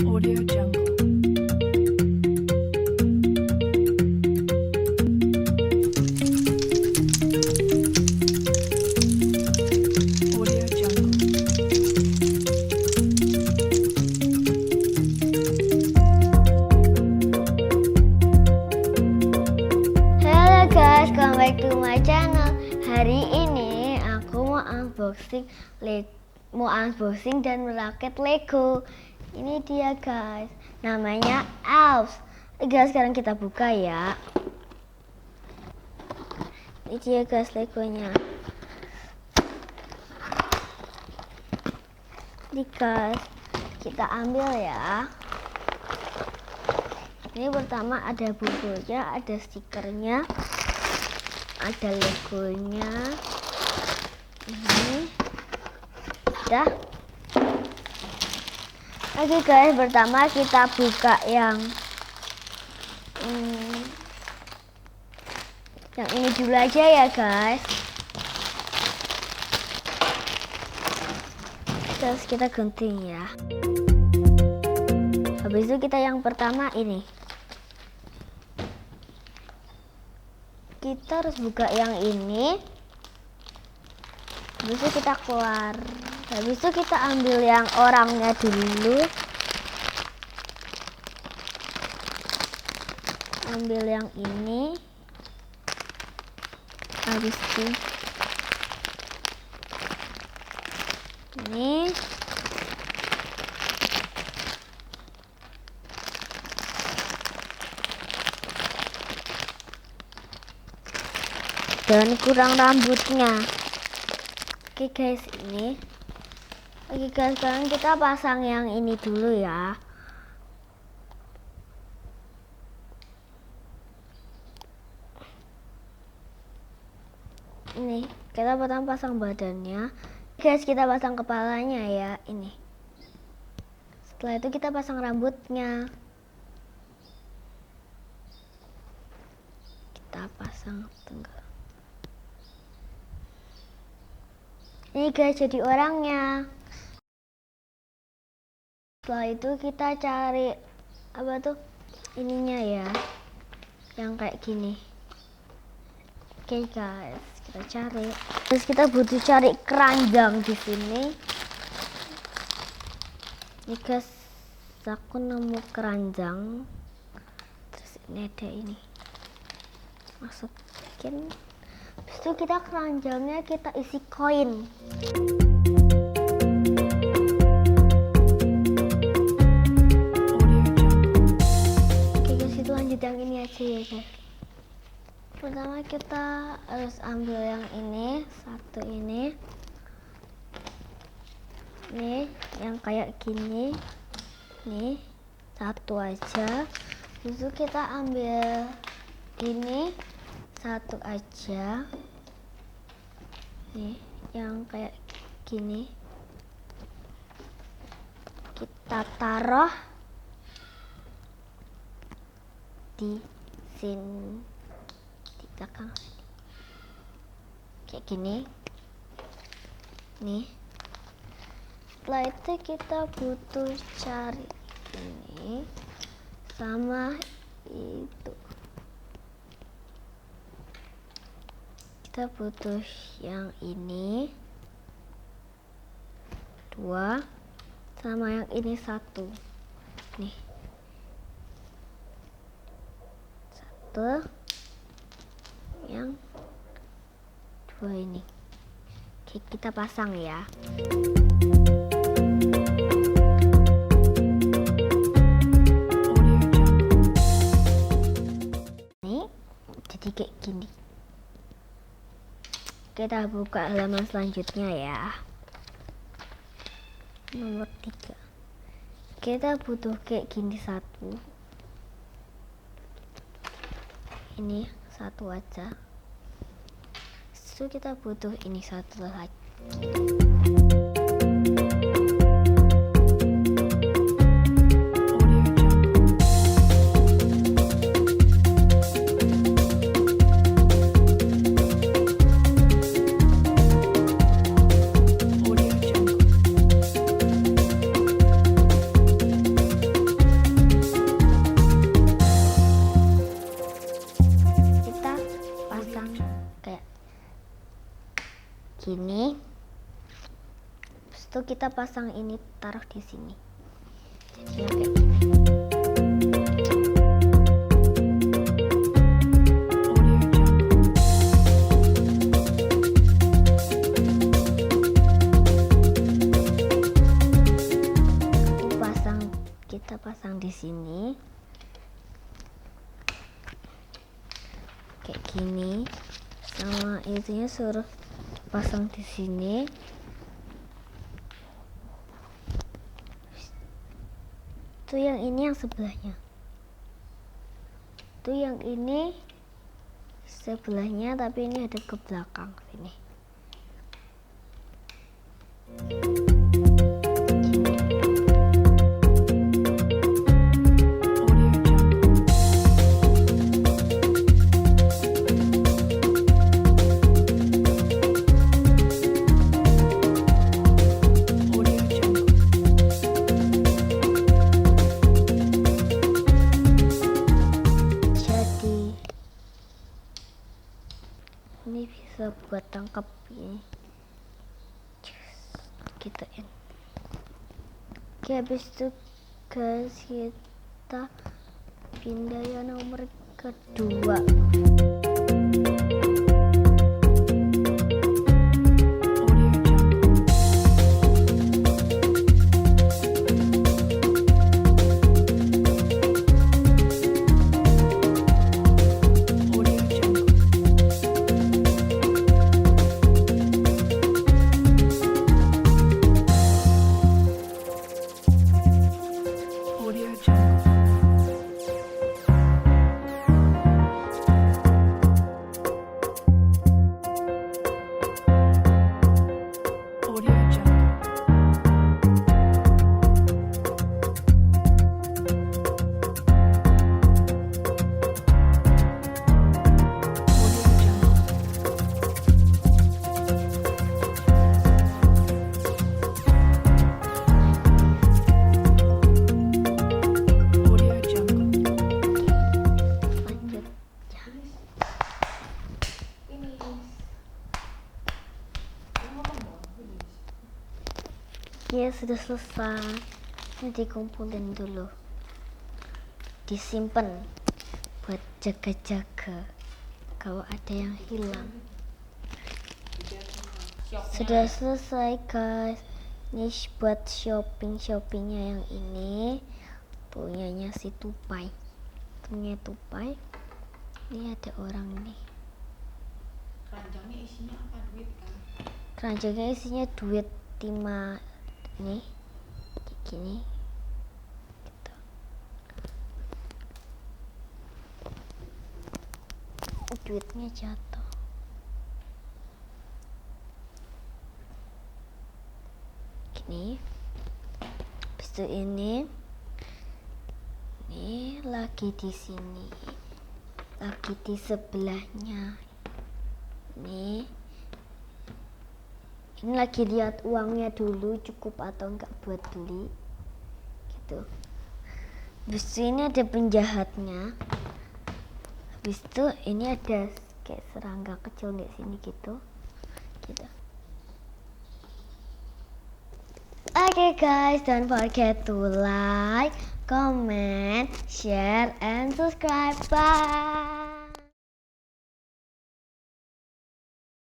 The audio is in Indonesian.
Audio Jungle. Audio Jungle. Halo guys, welcome back to my channel. Hari ini aku mau unboxing dan merakit Lego. Ini dia guys, namanya Elves. Guys, sekarang kita buka ya. Ini dia guys Legonya. Ini guys, kita ambil ya. Ini pertama ada bukunya, ada stikernya, ada legonya. Ini udah. Oke guys, pertama kita buka yang ini dulu aja ya guys. Terus kita gunting ya. Habis itu kita yang pertama ini. Kita harus buka yang ini. Habis itu kita keluar. Habis itu kita ambil yang orangnya dulu. Ambil yang ini. Habis itu ini. Dan kurang rambutnya. Oke guys, ini. Oke guys, sekarang kita pasang yang ini dulu ya. Ini kita pertama pasang badannya. Guys, kita pasang kepalanya ya, ini. Setelah itu kita pasang rambutnya. Kita pasang tengah. Ini guys, jadi orangnya. Setelah itu kita cari apa tuh ininya ya, yang kayak gini. Oke guys, kita cari. Terus kita butuh cari keranjang di sini. Ini guys, aku nemu keranjang. Terus ini ada ini. Masukin. Habis itu kita keranjangnya kita isi koin. Oke guys, itu lanjut yang ini aja ya guys. Pertama kita harus ambil yang ini, satu ini. Nih, yang kayak gini. Nih, satu aja. Habis itu kita ambil ini, satu aja. Nih, yang kayak gini. Kita taruh di sini, di belakang sini. Kayak gini. Nih. Setelah itu kita butuh cari ini sama itu. Kita butuh yang ini 2 sama yang ini 1. Nih. 1 yang 2 ini. Oke, kita pasang ya. Nih, jadi kayak gini. Kita buka halaman selanjutnya ya. Nomor 3. Kita butuh kayak gini 1. Ini 1 aja. So kita butuh ini 1 lagi. kita pasang ini, taruh di sini. Jadi kayak gini. Kita pasang di sini kayak gini, sama itunya suruh pasang di sini. Itu yang ini yang sebelahnya, itu yang ini sebelahnya, tapi ini ada ke belakang sini. Ini bisa buat tangkap ini, gituin. Oke, habis itu guys, kita pindah yang nomor kedua. Ya, sudah selesai. Ini dikumpulin dulu, disimpan buat jaga-jaga kalau ada yang hilang. Sudah selesai guys. Ini buat shoppingnya yang ini punyanya si Tupai, punya Tupai. Ini ada orang nih. Keranjangnya isinya apa? Duit kan? Keranjangnya isinya duit 5 nih, kayak gini gitu. Duitnya jatuh. Gini. Habis itu ini lagi di sini, lagi di sebelahnya. Ini lagi lihat uangnya dulu cukup atau enggak buat beli gitu. Habis itu ini ada penjahatnya. Habis itu ini ada kayak serangga kecil di sini gitu. Oke guys, don't forget to like, comment, share, and subscribe. Bye.